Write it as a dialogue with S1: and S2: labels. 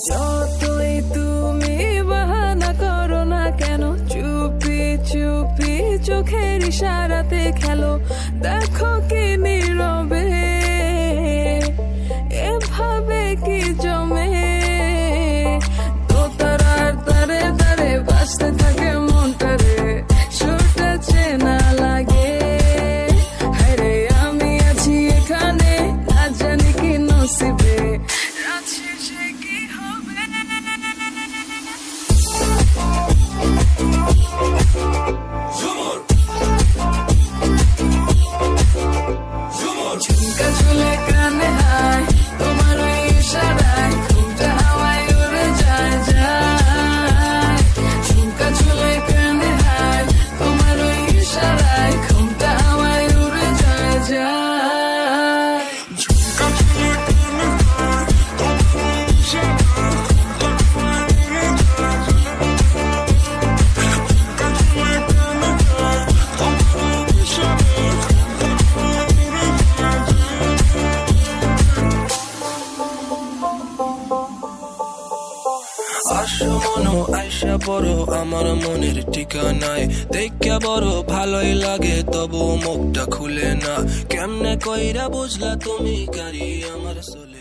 S1: যতই তুমি বাহানা করো না কেন, চুপি চুপি চোখের ইশারাতে খেলো, দেখো কি নীরবে এভাবে কি জমে। তো তারার তারে তারে বাজতে থাকে মনটারে, সুরটা চেনা লাগে। হায়রে আমি আছি এখানে, না জানি কি নসিবে, রাত শেষে কি হবে। ঝুমকা ঝুলে কানে হায়, তোমার ওই ইশারায় ঘুমটা হাওয়ায় উড়ে যায় যায়। ঝুমকা ঝুলে কানে হায়, তোমার ওই ইশারায় ঘুমটা হাওয়ায় উড়ে যায় যায়। ঝুমকা ঝুলে কানে হায়, তোমার ওই ইশারায় ঝুমকা ঝুলে কানে হায়, তোমার ওই ইশারায়
S2: আসো মনো আইসা বড় আমার মনের ঠিকানায়, দেখা বড় ভালোই লাগে তবু মুখটা খুলে না। কেমনে কইরা বুঝলা তুমি কারি আমার সোলে।